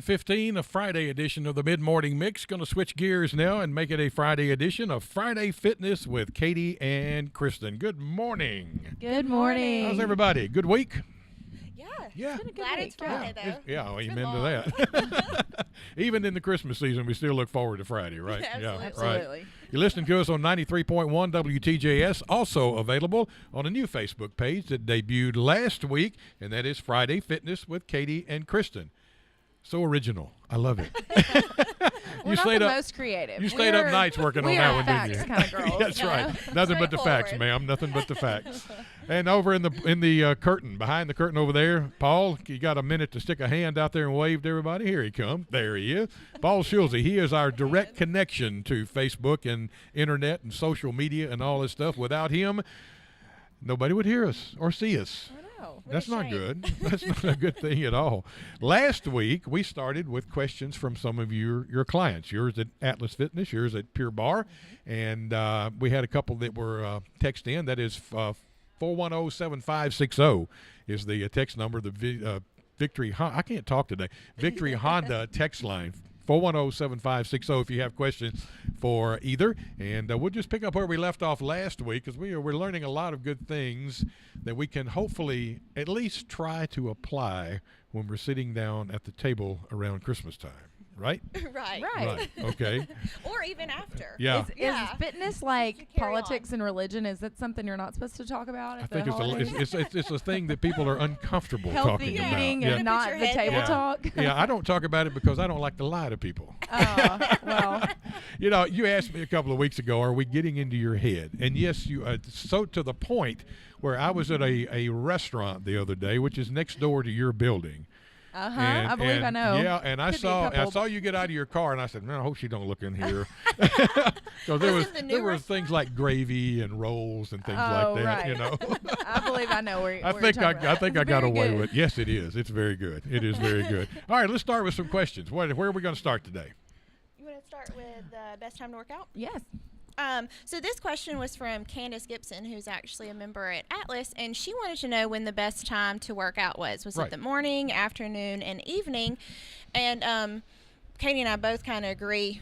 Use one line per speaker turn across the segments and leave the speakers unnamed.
15, a Friday edition of the Mid-Morning Mix. Going to switch gears now and make it a Friday edition of Friday Fitness with Katie and Kristen. Good morning.
Good morning.
How's everybody? Good week?
Yeah.
It's been a good
Glad
week.
it's Friday, though.
Yeah,
It's been
amen to
long.
that. Even in the Christmas season, we still look forward to Friday, right?
Yeah,
Absolutely.
Right. You're listening to us on 93.1 WTJS, also available on a new Facebook page that debuted last week, and that is Friday Fitness with Katie and Kristen. So original. I love it.
We're not the most creative.
You stayed up nights working on that one, didn't you?
Facts kind of girls.
That's right. Nothing but the facts,
Straightforward.
ma'am. Nothing but the facts. And over in the curtain, behind the curtain over there, Paul, you got a minute to stick a hand out there and wave to everybody? Here he comes. There he is. Paul Schulze. He is our direct connection to Facebook and internet and social media and all this stuff. Without him, nobody would hear us or see us. That's not good. That's not a good thing at all. Last week, we started with questions from some of your clients, yours at Atlas Fitness, yours at Pure Barre, and we had a couple that were text in. That is 410-7560 is the text number, the Victory I can't talk today. Victory Honda text line. 410-7560 if you have questions for either. And we'll just pick up where we left off last week because we're learning a lot of good things that we can hopefully at least try to apply when we're sitting down at the table around Christmas time. Right?
Right.
Okay.
Or even after.
Yeah.
Is fitness like
Carry
politics and religion? Is that something you're not supposed to talk about?
I think it's a thing that people are uncomfortable
healthy
talking
eating
about.
and not the table talk.
Yeah, I don't talk about it because I don't like to lie to people.
Oh, well.
You know, you asked me a couple of weeks ago, are we getting into your head? And yes, you so to the point where I was at a restaurant the other day, which is next door to your building.
I believe I know.
Yeah, and I
Could be a couple.
saw you get out of your car, and I said, man, I hope she don't look in here. So there was things like gravy and rolls and things like that.
Right.
You know.
I believe I know where
I
you're
think
talking about.
I
It's
got
very
away
good.
with it. Yes, it is. It's very good. It is very good. All right, let's start with some questions. Where are we going to start today?
You want to start with the best time to work out?
Yes.
So this question was from Candace Gibson, who's actually a member at Atlas, and she wanted to know when the best time to work out was. Was
Right.
it the morning, afternoon, and evening? And Katie and I both kind of agree.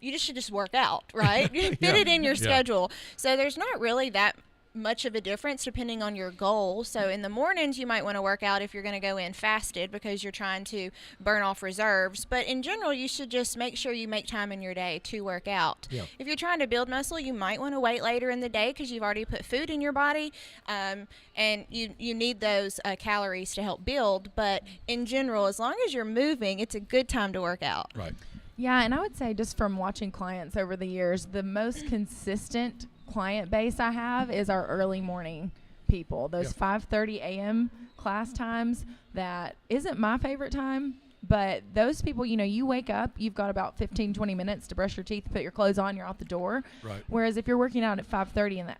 You just should work out, right? Fit it in your schedule. So there's not really that much of a difference depending on your goal. So in the mornings, you might want to work out if you're going to go in fasted because you're trying to burn off reserves. But in general, you should just make sure you make time in your day to work out.
Yeah.
If you're trying to build muscle, you might want to wait later in the day because you've already put food in your body, and you need those calories to help build. But in general, as long as you're moving, it's a good time to work out.
Right.
Yeah, and I would say just from watching clients over the years, the most consistent client base I have is our early morning people. Those 5:30 a.m. class times, that isn't my favorite time, but those people, you wake up, you've got about 15, 20 minutes to brush your teeth, put your clothes on, you're out the door.
Right.
Whereas if you're working out at 5:30 in the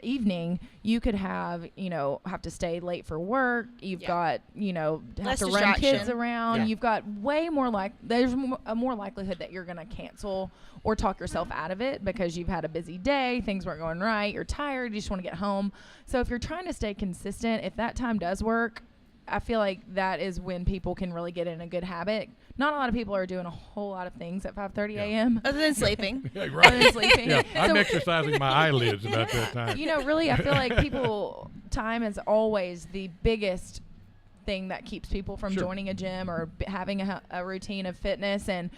evening, you could have to stay late for work. You've got, have
Less
to run
distraction.
kids around.
Yeah.
You've got way more there's a more likelihood that you're going to cancel or talk yourself out of it because you've had a busy day, things weren't going right, you're tired, you just want to get home. So if you're trying to stay consistent, if that time does work, I feel like that is when people can really get in a good habit. Not a lot of people are doing a whole lot of things at 5:30 a.m.
Other than sleeping.
Yeah,
Other
right.
than sleeping.
Yeah, I'm
So-
exercising my eyelids about that time.
really, I feel like time is always the biggest thing that keeps people from
Sure.
joining a gym or having a routine of fitness. And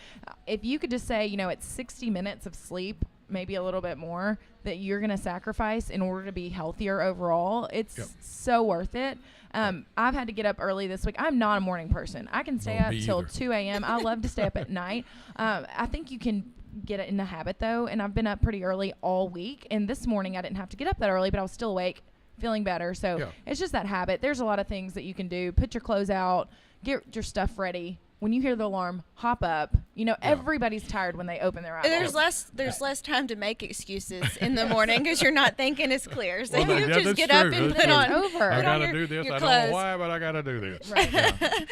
if you could just say, it's 60 minutes of sleep, maybe a little bit more, that you're going to sacrifice in order to be healthier overall, it's so worth it. I've had to get up early this week. I'm not a morning person. I can stay
No,
up
me
till
either.
2 a.m. I love to stay up at night. I think you can get it in the habit, though, and I've been up pretty early all week. And this morning I didn't have to get up that early, but I was still awake, feeling better. So it's just that habit. There's a lot of things that you can do. Put your clothes out, get your stuff ready. When you hear the alarm, hop up. Everybody's tired when they open their eyes.
There's less time to make excuses in the morning because you're not thinking as clear. So
Well,
you
that's
just get
true.
up and
That's
put
true.
on.
Over.
I
put
got
on
to
your-
do this.
your
I don't know
clothes.
why, but I got to do this.
Right.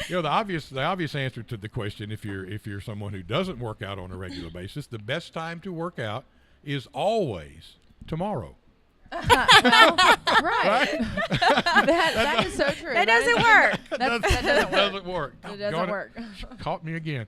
The obvious answer to the question, if you're someone who doesn't work out on a regular basis, the best time to work out is always tomorrow.
Well, right. that is so true.
That doesn't work.
That doesn't work.
It
doesn't work.
Caught me again.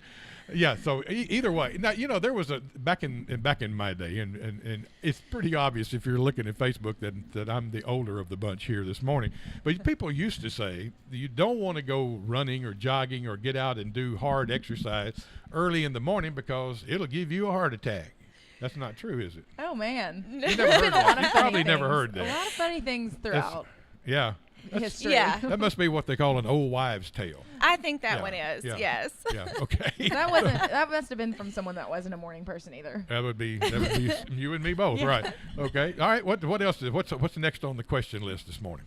Yeah. So either way, now there was a back in my day, and it's pretty obvious if you're looking at Facebook that I'm the older of the bunch here this morning. But people used to say that you don't want to go running or jogging or get out and do hard exercise early in the morning because it'll give you a heart attack. That's not true, is it?
Oh man,
You never heard that. You probably never heard
A
that.
lot of funny things throughout
Yeah.
history.
Yeah.
That must be what they call an old wives' tale.
I think that
Yeah,
one is.
yeah.
Yes.
Yeah. Okay.
That must have been from someone that wasn't a morning person either.
That would be you and me both, right? Okay. All right. What else what's next on the question list this morning?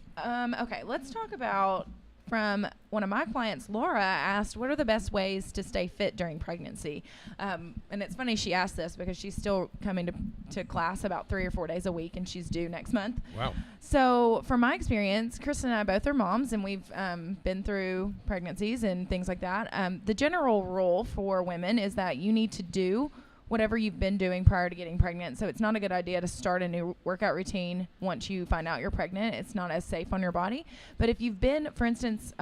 Okay, let's talk about from one of my clients. Laura asked, what are the best ways to stay fit during pregnancy? And it's funny she asked this because she's still coming to class about 3 or 4 days a week, and she's due next month.
Wow.
So from my experience, Kristen and I both are moms, and we've been through pregnancies and things like that. The general rule for women is that you need to do whatever you've been doing prior to getting pregnant. So it's not a good idea to start a new workout routine once you find out you're pregnant. It's not as safe on your body. But if you've been, for instance,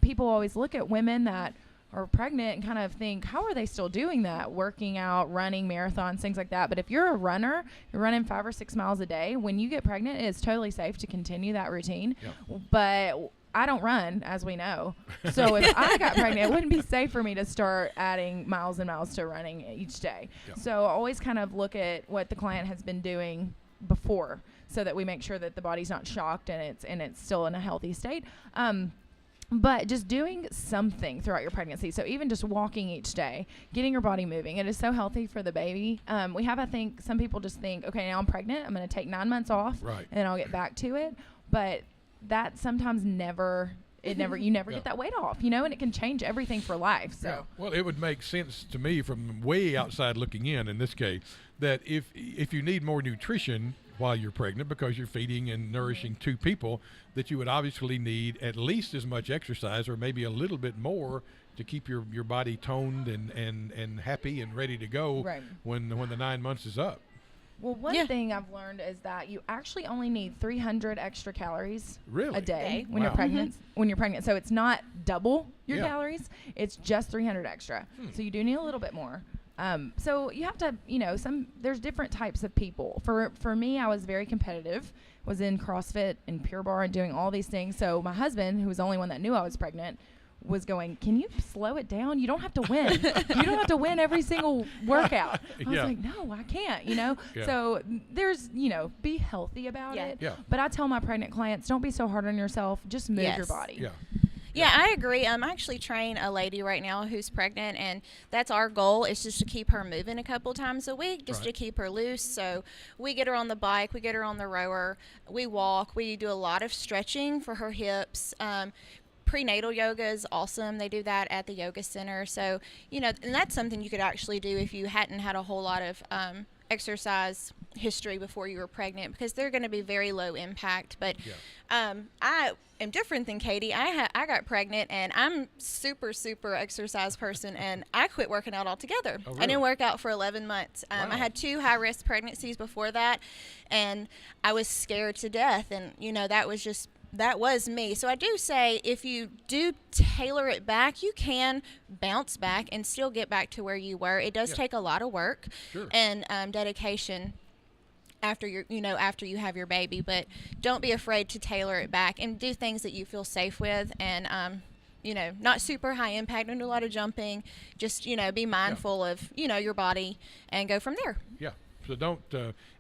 people always look at women that are pregnant and kind of think, how are they still doing that? Working out, running marathons, things like that. But if you're a runner, you're running 5 or 6 miles a day, when you get pregnant, it is totally safe to continue that routine.
Yep.
But I don't run, as we know. So if I got pregnant, it wouldn't be safe for me to start adding miles and miles to running each day.
Yeah.
So always kind of look at what the client has been doing before, so that we make sure that the body's not shocked and it's still in a healthy state. But just doing something throughout your pregnancy. So even just walking each day, getting your body moving. It is so healthy for the baby. I think some people just think, okay, now I'm pregnant, I'm going to take 9 months off,
Right.
and then I'll get back to it. But that sometimes you never
Yeah.
get that weight off, and it can change everything for life. So
Yeah. Well, it would make sense to me from way outside looking in this case, that if you need more nutrition while you're pregnant because you're feeding and nourishing 2 people, that you would obviously need at least as much exercise or maybe a little bit more to keep your body toned and happy and ready to go
Right.
when the 9 months is up.
Well, one thing I've learned is that you actually only need 300 extra calories
Really?
a day when
Wow.
you're pregnant. When you're pregnant, so it's not double your
Yeah.
calories; it's just 300 extra. So you do need a little bit more. So you have to, there's different types of people. For me, I was very competitive. Was in CrossFit and Pure Barre and doing all these things. So my husband, who was the only one that knew I was pregnant, was going, can you slow it down? You don't have to win. You don't have to win every single workout. I was
Yeah.
like, no, I can't,
Yeah.
So there's, be healthy about it.
Yeah.
But I tell my pregnant clients, don't be so hard on yourself. Just move your
Yes.
body.
Yeah.
Yeah, I agree. I actually train a lady right now who's pregnant, and that's our goal, is just to keep her moving a couple times a week, just to
Right.
keep her loose. So we get her on the bike, we get her on the rower, we walk, we do a lot of stretching for her hips. Prenatal yoga is awesome. They do that at the yoga center. So, and that's something you could actually do if you hadn't had a whole lot of exercise history before you were pregnant, because they're going to be very low impact. But I am different than Katie. I got pregnant, and I'm super exercise person, and I quit working out altogether.
Oh,
I
really?
didn't work out for 11 months.
Wow.
I had 2 high-risk pregnancies before that, and I was scared to death, and that was me. So I do say, if you do tailor it back, you can bounce back and still get back to where you were. It does take a lot of work
Sure.
and dedication after you have your baby, but don't be afraid to tailor it back and do things that you feel safe with, and not super high impact, don't do a lot of jumping, just be mindful of your body and go from there.
Yeah. So don't,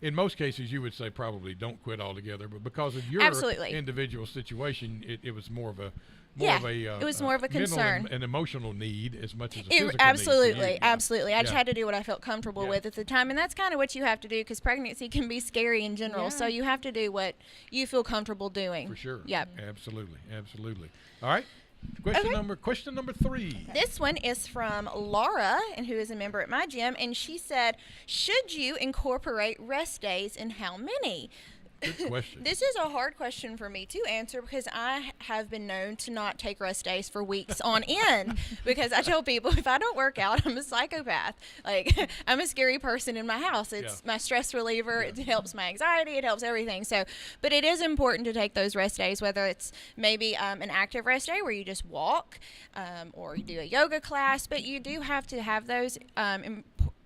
in most cases, you would say probably don't quit altogether, but because of your
Absolutely.
individual situation, it was more of a,
it was more of a
mental
concern.
and emotional need as much as a physical
Absolutely,
need.
absolutely. I just
Yeah.
had to do what I felt comfortable with at the time, and that's kind of what you have to do, because pregnancy can be scary in general.
Yeah.
So you have to do what you feel comfortable doing.
For sure.
Yep.
Absolutely. All right. Question number 3.
This one is from Laura, and who is a member at my gym, and she said, should you incorporate rest days, and how many?
Good question.
This is a hard question for me to answer because I have been known to not take rest days for weeks on end because I tell people if I don't work out, I'm a psychopath. Like, I'm a scary person in my house. It's my stress reliever. It helps my anxiety. It helps everything. So, but it is important to take those rest days, whether it's maybe an active rest day where you just walk or you do a yoga class, but you do have to have those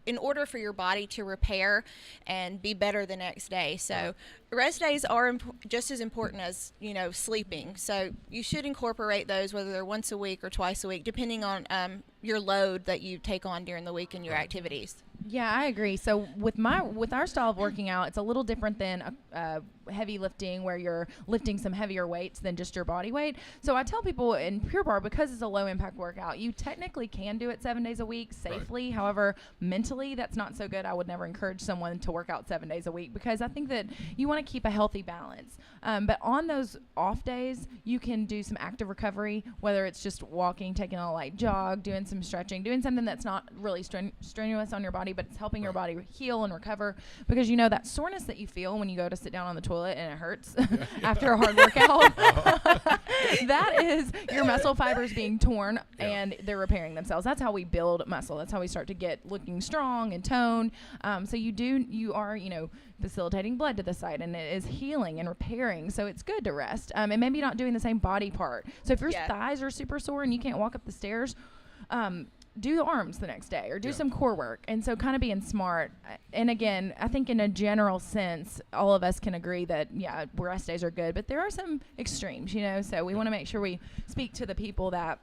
in order for your body to repair and be better the next day. So rest days are just as important as, sleeping. So you should incorporate those, whether they're once a week or twice a week, depending on your load that you take on during the week and your activities.
Yeah, I agree. So with our style of working out, it's a little different than heavy lifting where you're lifting some heavier weights than just your body weight. So I tell people in Pure Barre, because it's a low impact workout, you technically can do it 7 days a week safely. Right. However, mentally that's not so good. I would never encourage someone to work out 7 days a week because I think that you want to keep a healthy balance. But on those off days, you can do some active recovery, whether it's just walking, taking a light jog, doing some stretching, doing something that's not really strenuous on your body, but it's helping your body heal and recover, because that soreness that you feel when you go to sit down on the toilet and it hurts after a hard workout, that is your muscle fibers being torn and they're repairing themselves. That's how we build muscle. That's how we start to get looking strong and toned. So you are facilitating blood to the site, and it is healing and repairing. So it's good to rest. And maybe not doing the same body part. So if your thighs are super sore and you can't walk up the stairs, do the arms the next day or do some core work. And so kind of being smart. And again, I think in a general sense, all of us can agree that, rest days are good, but there are some extremes, so we want to make sure we speak to the people that,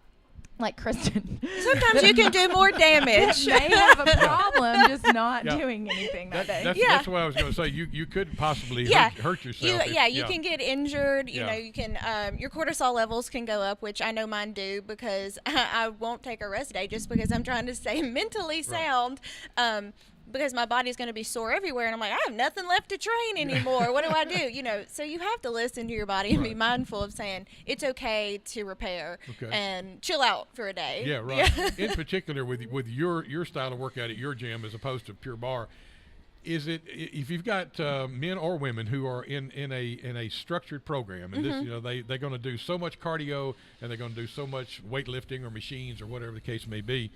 like Kristen.
Sometimes you can do more damage.
They have a problem just not doing anything that day.
That's what I was going to say. You could possibly hurt yourself.
You can get injured. You can your cortisol levels can go up, which I know mine do, because I won't take a rest day just because I'm trying to stay mentally sound. Because my body's going to be sore everywhere, and I'm like, I have nothing left to train anymore. What do I do? So you have to listen to your body and be mindful of saying it's okay to repair and chill out for a day.
Yeah, right. In particular, with your style of workout at your gym as opposed to Pure Barre, is it, if you've got men or women who are in a structured program, and this, they're going to do so much cardio and they're going to do so much weightlifting or machines or whatever the case may be,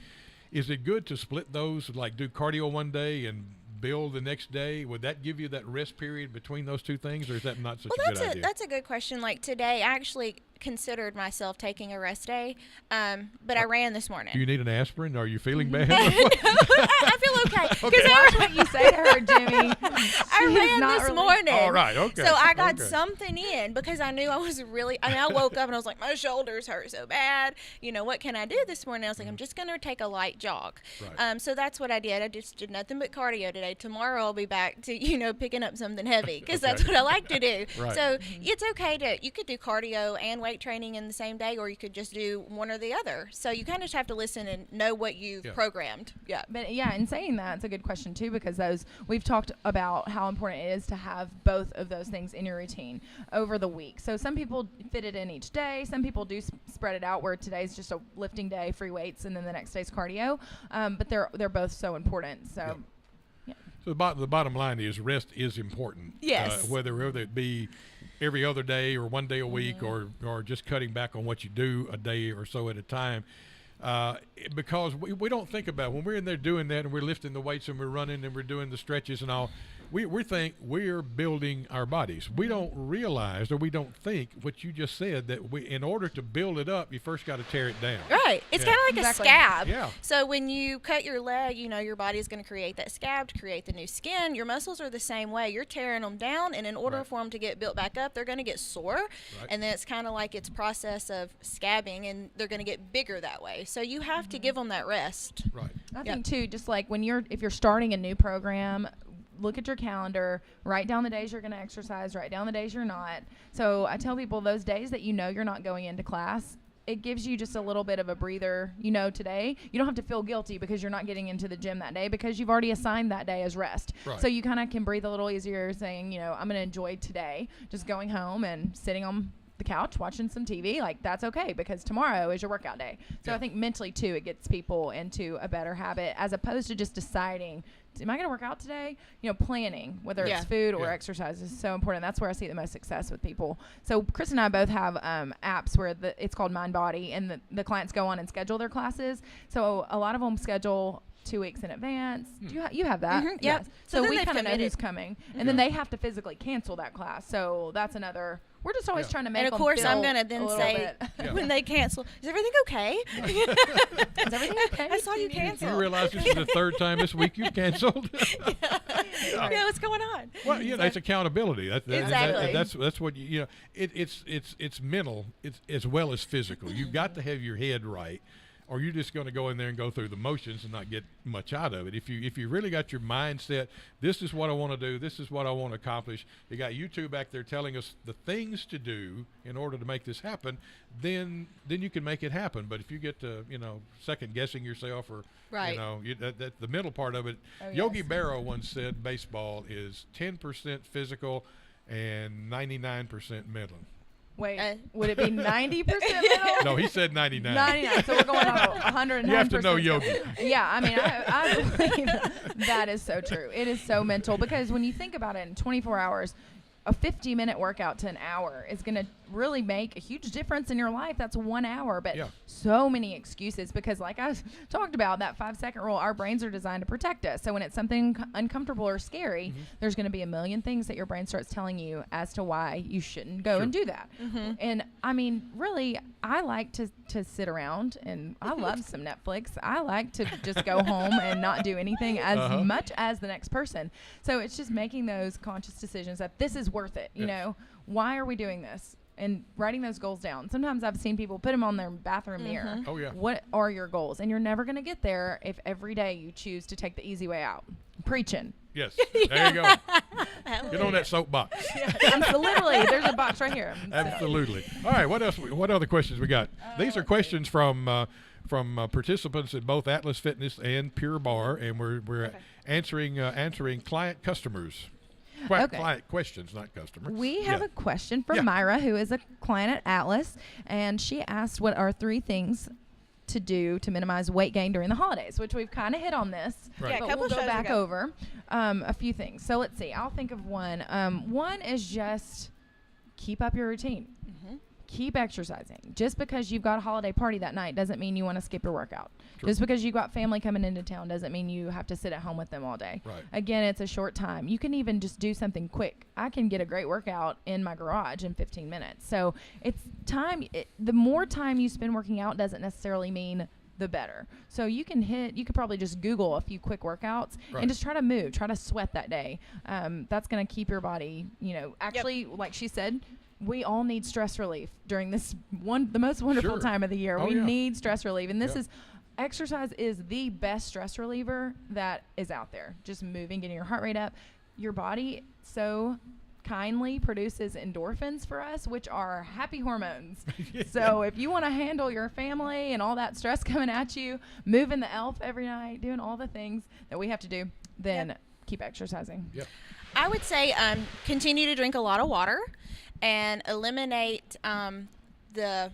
is it good to split those, like do cardio one day and build the next day? Would that give you that rest period between those two things, or is that not such a good idea?
That's a good question. Like today, I actually considered myself taking a rest day, but I ran this morning.
Do you need an aspirin? Are you feeling bad?
No, I feel okay.
Because that's what you say to her, Jimmy.
I ran this morning.
All right, okay.
So I got something in because I knew I was I woke up and I was like, my shoulders hurt so bad. What can I do this morning? I was like, I'm just going to take a light jog. Right. So that's what I did. I just did nothing but cardio today. Tomorrow I'll be back to, picking up something heavy because that's what I like to do. Right. So it's okay you could do cardio and weight training in the same day, or you could just do one or the other. So you kind of just have to listen and know what you've programmed. Yeah.
But in saying that, it's a good question too, because we've talked about how important it is to have both of those things in your routine over the week. So some people fit it in each day. Some people do spread it out where today's just a lifting day, free weights, and then the next day's cardio. But they're both so important. So.
So the bottom line is rest is important.
Yes.
Whether it be every other day or one day a week, or just cutting back on what you do a day or so at a time. Because we don't think about when we're in there doing that and we're lifting the weights and we're running and we're doing the stretches and all, we think we're building our bodies. We don't realize, or we don't think what you just said, that in order to build it up, you first got to tear it down.
Right. It's kind of like a scab.
Yeah.
So when you cut your leg, your body's going to create that scab to create the new skin. Your muscles are the same way. You're tearing them down, and in order for them to get built back up, they're going to get sore. Right. And then it's kind of like its process of scabbing, and they're going to get bigger that way. So you have to give them that rest.
Right.
I think too, just like if you're starting a new program, look at your calendar, write down the days you're going to exercise, write down the days you're not. So I tell people those days that you're not going into class, it gives you just a little bit of a breather. Today you don't have to feel guilty because you're not getting into the gym that day, because you've already assigned that day as rest. Right. So you kind of can breathe a little easier saying, I'm going to enjoy today, just going home and sitting on the couch watching some TV, like that's okay because tomorrow is your workout day. So I think mentally too, it gets people into a better habit as opposed to just deciding, am I going to work out today? You know, planning, whether it's food or exercise is so important. That's where I see the most success with people. So Chris and I both have apps where it's called Mind Body, and the clients go on and schedule their classes. So a lot of them schedule 2 weeks in advance. You have that?
Mm-hmm.
Yes.
Yep.
So
then
we
they've
kind of know
committed.
who's coming. And then they have to physically cancel that class. So that's another. We're just always trying to make
And of
them
course,
feel
I'm gonna
a
then
little
say
bit.
when they cancel, "Is everything okay?
Is everything okay?
I saw you
You
cancel."
realize this is the third time this week you've canceled?
Yeah, what's going on?
Well, you know, it's accountability.
Exactly.
That's what you know. It's mental. It's as well as physical. You've got to have your head right, or you're just going to go in there and go through the motions and not get much out of it. If you really got your mindset, this is what I want to do, this is what I want to accomplish. You got YouTube back there telling us the things to do in order to make this happen. Then you can make it happen. But if you get to second guessing yourself or that the middle part of it. Yogi Berra once said baseball is 10% physical and 99% mental.
Wait, would it be 90% mental?
No, he said 99.
99. So we're going on 109%.
You have to know Yogi.
Yeah, I mean, I believe that is so true. It is so mental because when you think about it in 24 hours, a 50-minute workout to an hour is going to really make a huge difference in your life. That's 1 hour, but so many excuses because like I talked about, that 5-second rule, our brains are designed to protect us. So when it's something uncomfortable or scary, there's going to be a million things that your brain starts telling you as to why you shouldn't go and do that. And I mean, really, I like to sit around and I love some Netflix. I like to just go home and not do anything as much as the next person. So it's just making those conscious decisions that this is worth it. You know, why are we doing this? And writing those goals down. Sometimes I've seen people put them on their bathroom mirror.
Oh, yeah.
What are your goals? And you're never going to get there if every day you choose to take the easy way out. Preaching.
Yes. There you go. Get on that soapbox.
Literally, there's a box right here.
Absolutely. All right. What else? What other questions we got? These are questions from participants at both Atlas Fitness and Pure Barre, and we're answering client customers. Client questions, not customers.
We have a question from Myra, who is a client at Atlas, and she asked what are 3 things to do to minimize weight gain during the holidays, which we've kind of hit on this,
Right.
but we'll go back over a few things. So let's see. I'll think of one. One is just keep up your routine. Keep exercising. Just because you've got a holiday party that night doesn't mean you want to skip your workout. True. Just because you've got family coming into town doesn't mean you have to sit at home with them all day.
Right.
Again, it's a short time. You can even just do something quick. I can get a great workout in my garage in 15 minutes. So it's time. The more time you spend working out doesn't necessarily mean the better. So you could probably just Google a few quick workouts and just try to move, try to sweat that day. That's going to keep your body, actually, like she said, we all need stress relief during this the most wonderful time of the year. We need stress relief. And exercise is the best stress reliever that is out there. Just moving, getting your heart rate up. Your body so kindly produces endorphins for us, which are happy hormones. So if you want to handle your family and all that stress coming at you, moving the elf every night, doing all the things that we have to do, then keep exercising.
Yep.
I would say continue to drink a lot of water and eliminate the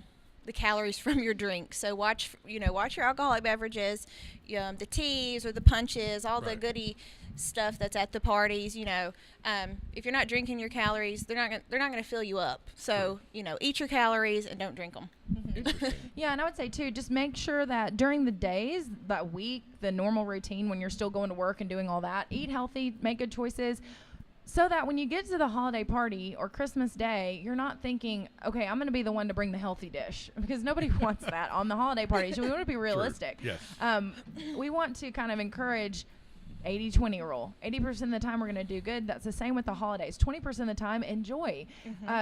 calories from your drink. So watch your alcoholic beverages, the teas or the punches, all the goodie stuff that's at the parties. If you're not drinking your calories, they're not going to fill you up. So eat your calories and don't drink them.
Yeah, and I would say too, just make sure that during the days, that week, the normal routine when you're still going to work and doing all that, eat healthy, make good choices. So that when you get to the holiday party or Christmas Day, you're not thinking, okay, I'm going to be the one to bring the healthy dish, because nobody wants that on the holiday parties. We want to be realistic.
Sure. Yes.
We want to kind of encourage 80-20 rule. 80% of the time we're going to do good. That's the same with the holidays. 20% of the time, enjoy.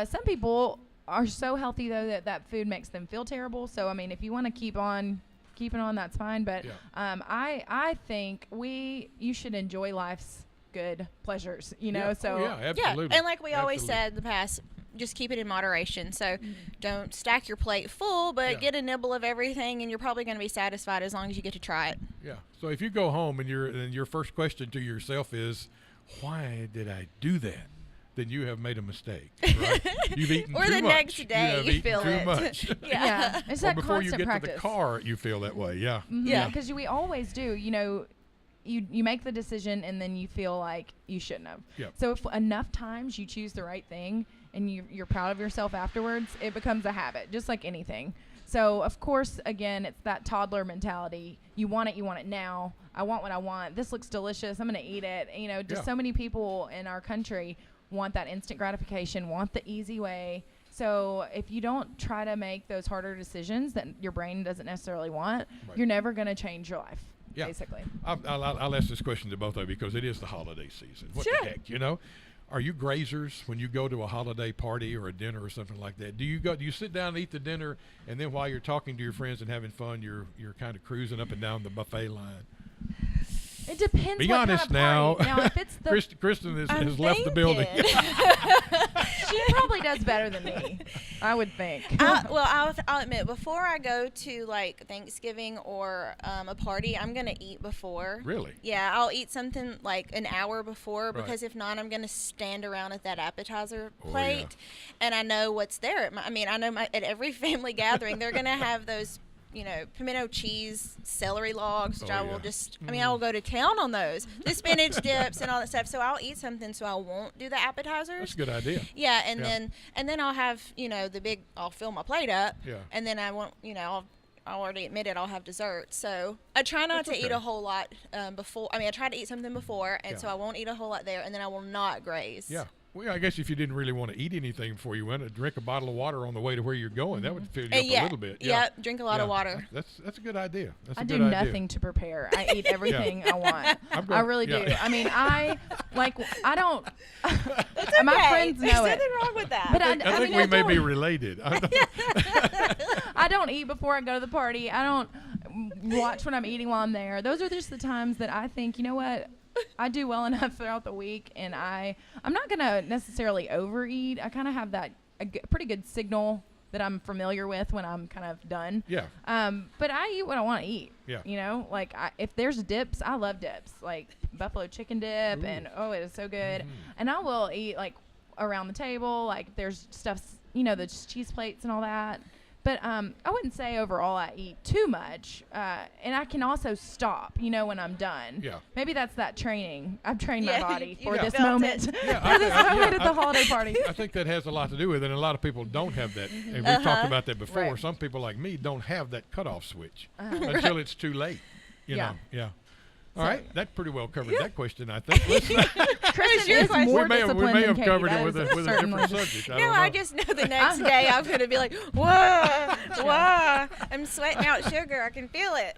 Some people are so healthy, though, that food makes them feel terrible. So, I mean, if you want to keep on keeping on, that's fine. But I think you should enjoy life's good pleasures, so
absolutely.
And like we always said in the past, just keep it in moderation. So don't stack your plate full, but get a nibble of everything, and you're probably going to be satisfied as long as you get to try it.
Yeah. So if you go home and your first question to yourself is, why did I do that? then you have made a mistake. Right? You've eaten
or
too
the
much.
next day
have
you
eaten
feel
too
it.
much.
Yeah. It's
Or
that
before you
constant
get
practice.
to the car, you feel that way. Yeah.
Yeah, because we always do. You know, you make the decision and then you feel like you shouldn't have.
Yep.
So if enough times you choose the right thing and you're proud of yourself afterwards, it becomes a habit, just like anything. So of course, again, it's that toddler mentality. You want it now. I want what I want. This looks delicious. I'm gonna eat it. You know, just so many people in our country want that instant gratification, want the easy way. So if you don't try to make those harder decisions that your brain doesn't necessarily want, you're never gonna change your life.
Yeah.
Basically.
I'll ask this question to both of you because it is the holiday season. What
Sure.
the heck, you know? Are you grazers when you go to a holiday party or a dinner or something like that? Do you sit down and eat the dinner, and then while you're talking to your friends and having fun, you're kind of cruising up and down the buffet line?
It depends.
Be
what
honest
kind of party.
Now.
Now, if it's the
Kristen has left the building.
she probably does better than me, I would think.
I'll admit, before I go to like Thanksgiving or a party, I'm gonna eat before.
Really?
Yeah, I'll eat something like an hour before
Right.
because if not, I'm gonna stand around at that appetizer
Oh,
plate, and I know what's there. I know at every family gathering they're gonna have those. You know, pimento cheese, celery logs, which
Oh,
I will
yeah.
I will go to town on those. The spinach dips and all that stuff. So I'll eat something so I won't do the appetizers.
That's a good idea.
Yeah, and
Yeah.
then I'll have, I'll fill my plate up.
Yeah.
And then I won't, I'll already admit it, I'll have dessert. So I try not
That's
to eat
okay.
a whole lot before. I try to eat something before, and
Yeah.
so I won't eat a whole lot there, and then I will not graze.
Yeah. Well, I guess if you didn't really want to eat anything before you went, drink a bottle of water on the way to where you're going, that would fill you up a little bit.
Yeah, drink a lot of water.
That's a good idea. That's a
I
good
do
idea.
nothing to prepare. I eat everything I want. I really do.
yeah.
I mean, I don't.
It's
My
okay.
friends
There's
know it.
nothing wrong with that.
But
I
I
think
mean,
we
I
may be
don't-
related.
I don't eat before I go to the party. I don't watch what I'm eating while I'm there. Those are just the times that I think, you know what, I do well enough throughout the week, and I'm not gonna necessarily overeat. I kind of have that pretty good signal that I'm familiar with when I'm kind of done.
Yeah.
But I eat what I want to eat.
Yeah.
You know, like if there's dips, I love dips, like buffalo chicken dip,
Ooh.
and it is so good.
Mhm.
And I will eat like around the table, like there's stuff, the cheese plates and all that. But I wouldn't say overall I eat too much, and I can also stop, when I'm done.
Yeah.
Maybe that's that training. I've trained my
Yeah,
body
you
for this
felt
moment.
it.
Yeah,
For this moment at the holiday party.
I think that has a lot to do with it, and a lot of people don't have that. And we've talked about that before.
Right.
Some people like me don't have that cutoff switch until it's too late. You
Yeah.
know, yeah. All
So-
right, that pretty well covered that question, I think. Let's
Kristen
your
is
question.
more
we may
disciplined
have
than Katie.
covered
That
it with
is
a
certainly-
different subject. I
No,
don't know.
I just know the next day I'm going to be like, whoa, whoa. I'm sweating out sugar. I can feel it.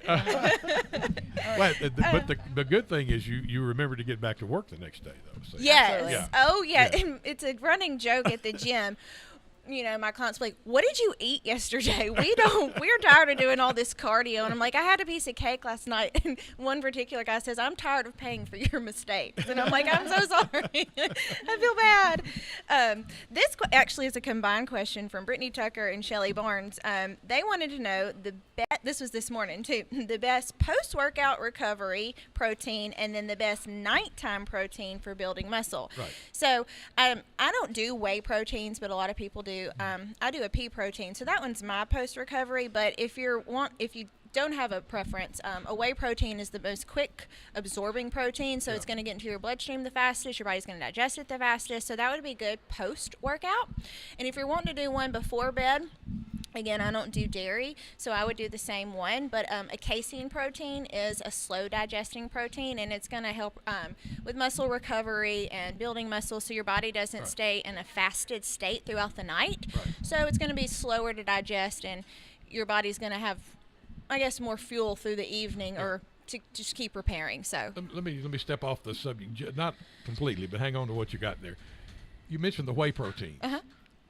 But the good thing is you remember to get back to work the next day, though. So.
Yes.
Absolutely.
Yeah.
Oh, yeah.
Yeah.
And it's a running joke at the gym. My clients be like, what did you eat yesterday? We're tired of doing all this cardio. And I'm like, I had a piece of cake last night. And one particular guy says, I'm tired of paying for your mistakes. And I'm like, I'm so sorry. I feel bad. This actually is a combined question from Brittany Tucker and Shelly Barnes. They wanted to know this was this morning too, the best post-workout recovery protein and then the best nighttime protein for building muscle.
Right.
So I don't do whey proteins, but a lot of people do. I do a pea protein, so that one's my post-recovery. But if you don't have a preference, a whey protein is the most quick absorbing protein, so it's going to get into your bloodstream the fastest. Your body's going to digest it the fastest, so that would be good post-workout. And if you're wanting to do one before bed, again, I don't do dairy, so I would do the same one. But a casein protein is a slow digesting protein, and it's going to help with muscle recovery and building muscle so your body doesn't stay in a fasted state throughout the night.
Right.
So it's going to be slower to digest, and your body's going to have, I guess, more fuel through the evening or to just keep repairing. So
Let me step off the subject, not completely, but hang on to what you got there. You mentioned the whey protein.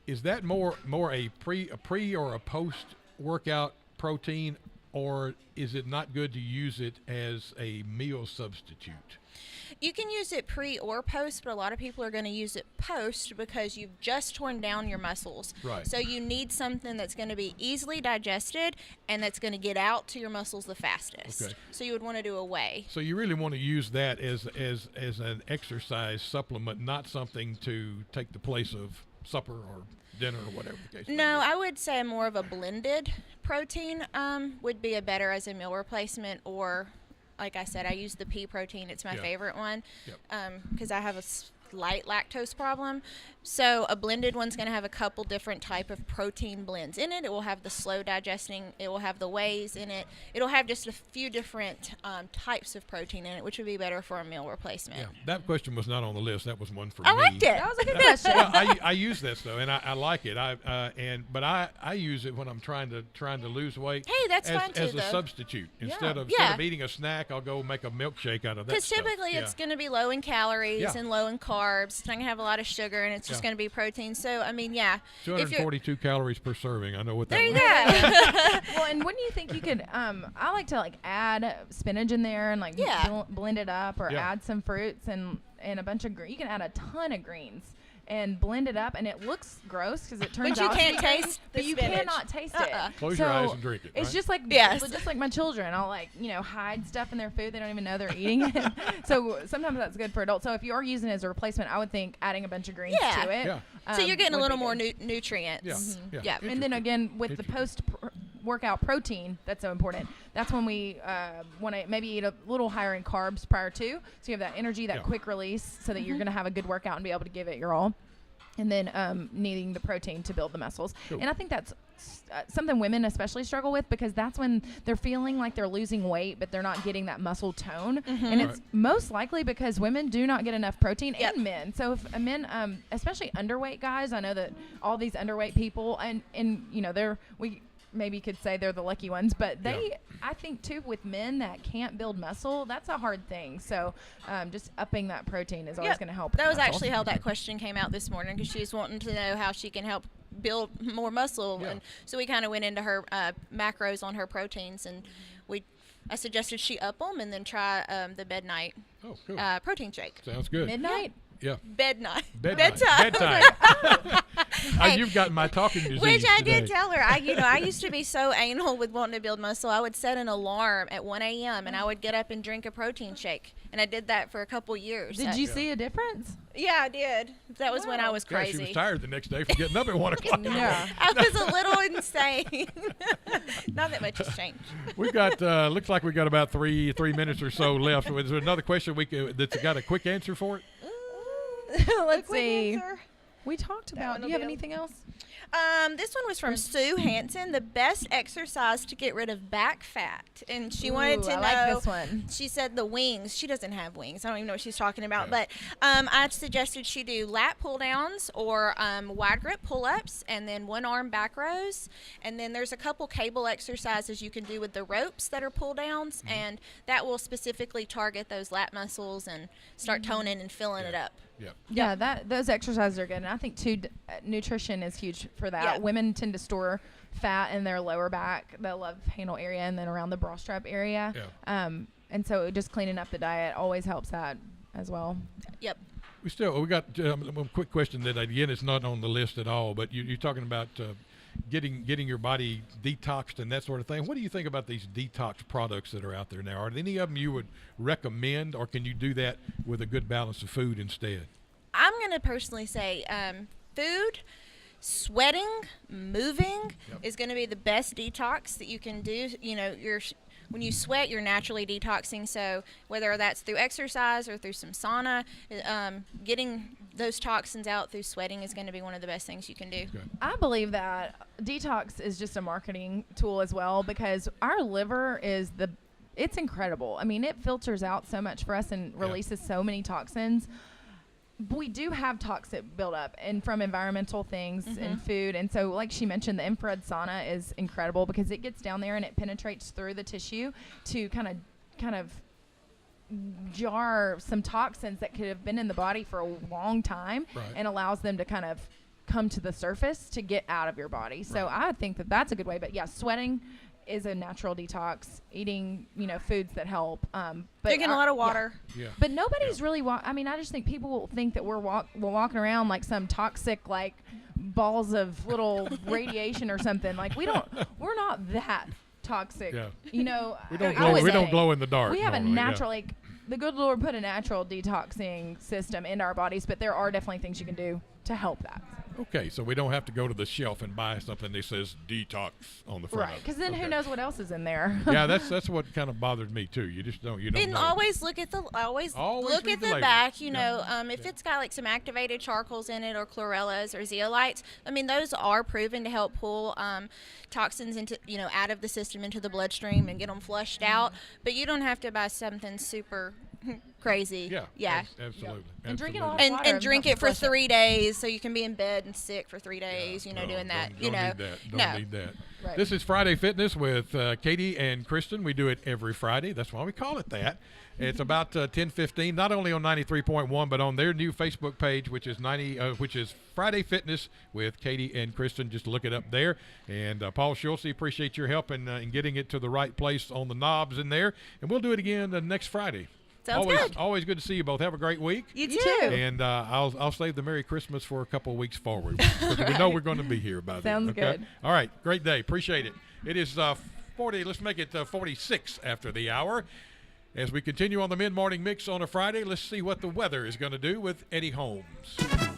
Is that more a pre or a post workout protein, or is it not good to use it as a meal substitute?
You can use it pre or post, but a lot of people are going to use it post because you've just torn down your muscles.
Right.
So you need something that's going to be easily digested and that's going to get out to your muscles the fastest.
Okay.
So you would want to do a whey.
So you really want to use that as an exercise supplement, not something to take the place of supper or dinner or whatever the case may
No,
be.
I would say more of a blended protein would be a better as a meal replacement, or like I said, I use the pea protein. It's my favorite one because I have a slight lactose problem. So a blended one's going to have a couple different type of protein blends in it. It will have the slow digesting. It will have the wheys in it. It'll have just a few different types of protein in it, which would be better for a meal replacement.
Yeah, that question was not on the list. That was one for
I
me.
liked it.
That was a good question.
Well, I use that though, and I like it. But I use it when I'm trying to lose weight.
Hey, that's fine too,
as a
though.
substitute. Instead of eating a snack, I'll go make a milkshake out of that.
Because
stuff.
typically it's going to be low in calories and low in carbs. It's not going to have a lot of sugar, and it's just going to be protein. So, I mean,
242 calories per serving. I know what that
there you
was.
go.
Well, and wouldn't you think you could? I like to add spinach in there and blend it up, or add some fruits and a bunch of you can add a ton of greens and blend it up, and it looks gross because it turns
But you
out
can't
to be green,
taste
but
the
you
spinach.
cannot taste it.
Close
so
your eyes and drink it.
It's
right?
just like my children. I'll hide stuff in their food. They don't even know they're eating it. So sometimes that's good for adults. So if you are using it as a replacement, I would think adding a bunch of greens to it.
Yeah.
So you're getting a
would
little
be
more
good.
nutrients.
Yeah.
Yeah.
And then again, with the post-workout protein, that's so important. That's when we want to maybe eat a little higher in carbs prior to, so you have that energy, that quick release, so that you're going to have a good workout and be able to give it your all. And then needing the protein to build the muscles.
Cool.
And I think that's something women especially struggle with, because that's when they're feeling like they're losing weight, but they're not getting that muscle tone. And it's most likely because women do not get enough protein, and men. So if men, especially underweight guys, I know that all these underweight people, and we maybe could say they're the lucky ones, but I think too, with men that can't build muscle, that's a hard thing. So just upping that protein is always going to help.
That was
muscle.
actually how that question came out this morning, because she was wanting to know how she can help build more muscle. And so we kind of went into her macros on her proteins, and I suggested she up them and then try the Bednight protein shake.
Sounds good.
Midnight.
Yeah.
Bedtime.
Bedtime. You've got my talking disease
Which I
today.
did tell her. I used to be so anal with wanting to build muscle. I would set an alarm at 1 a.m. and I would get up and drink a protein shake. And I did that for a couple years.
Did you see a difference?
Yeah, I did. That was when I was crazy.
Yeah, she was tired the next day for getting up at 1 o'clock.
Yeah.
I was a little insane. Not that much has changed.
We've got, looks like we've got about three minutes or so left. Is there another question that's got a quick answer for it?
Let's see.
Answer.
We talked
That
about.
one
Do
will
you have
be
anything else?
This one was from Sue Hansen. The best exercise to get rid of back fat, and she wanted to
I
know.
like this one.
She said the wings. She doesn't have wings. I don't even know what she's talking about. But I suggested she do lat pull downs or wide grip pull ups, and then one arm back rows. And then there's a couple cable exercises you can do with the ropes that are pull downs, and that will specifically target those lat muscles and start toning and filling it up.
Yeah, those exercises are good, and I think too, nutrition is huge for that.
Yeah.
Women tend to store fat in their lower back, the love handle area, and then around the bra strap area. And so just cleaning up the diet always helps that as well.
Yep.
We got a quick question that again is not on the list at all, but you're talking about getting your body detoxed and that sort of thing. What do you think about these detox products that are out there now? Are there any of them you would recommend, or can you do that with a good balance of food instead?
I'm going to personally say food, sweating, moving is going to be the best detox that you can do. When you sweat, you're naturally detoxing. So whether that's through exercise or through some sauna, getting those toxins out through sweating is going to be one of the best things you can do.
Okay.
I believe that detox is just a marketing tool as well, because our liver it's incredible. I mean, it filters out so much for us and releases so many toxins. We do have toxic buildup and from environmental things and food. And so like she mentioned, the infrared sauna is incredible because it gets down there and it penetrates through the tissue to kind of jar some toxins that could have been in the body for a long time and allows them to kind of come to the surface to get out of your body. So I think that that's a good way. But yeah, sweating is a natural detox, eating, foods that help. But
Drinking a lot of
yeah.
water.
Yeah.
But nobody's really I mean, I just think people think that we're walking around like some toxic, like, balls of little radiation or something. Like, we're not that toxic.
Yeah.
You know,
We don't
I would
glow
say
glow in the dark.
we have
normally,
a natural, like, the good Lord put a natural detoxing system into our bodies, but there are definitely things you can do to help that.
Okay, so we don't have to go to the shelf and buy something that says detox on the front.
Right,
of it.
because then
Okay.
who knows what else is in there.
Yeah, and what kind of bothered me too. You just don't
And
know.
always look at the
Always
look
read
at
the
the
label.
back.
Yeah.
If it's got like some activated charcoals in it, or chlorellas, or zeolites. I mean, those are proven to help pull toxins into out of the system into the bloodstream and get them flushed out. But you don't have to buy something super crazy.
Yeah. Absolutely.
And drinking a
Absolutely.
lot of
And
water
drink
helps
it for
flush it.
3 days, so you can be in bed and sick for 3 days.
No,
Doing that.
Don't need that. Don't
no.
need that.
Right.
This is Friday Fitness with Katie and Kristen. We do it every Friday. That's why we call it that. It's about 10:15, not only on 93.1, but on their new Facebook page, which is Friday Fitness with Katie and Kristen. Just look it up there. And Paul Schultze, appreciate your help in getting it to the right place on the knobs in there. And we'll do it again next Friday.
Sounds good.
Always good to see you both. Have a great week.
You
You
too.
too.
And I'll save the Merry Christmas for a couple of weeks forward, because we know we're going to be here by then.
Sounds
Okay?
good.
All right. Great day. Appreciate it. It is 40. Let's make it 46 after the hour. As we continue on the mid-morning mix on a Friday, let's see what the weather is going to do with Eddie Holmes.